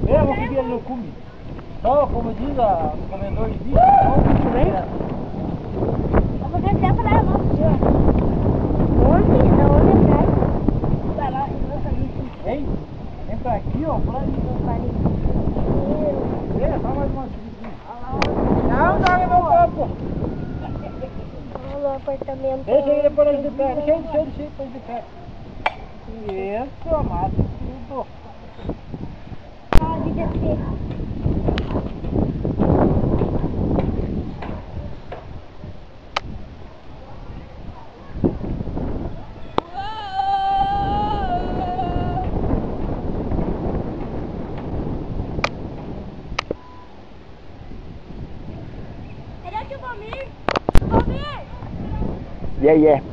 Eu vou seguir ele no cume. Só, como diz a comedor de bicho, não o bicho vem. Eu vou descer pra ela. Onde? Da onde atrás? Vai lá, Vem, vem pra aqui, ó, pra ali. É, só mais uma subidinha. Não, não, é meu corpo. No apartamento. Deixa ele depois de pé, deixa ele depois de pé. Isso, amado, tudo. Pode descer. Cadê o tio Valmir? Valmir! Yeah, yeah.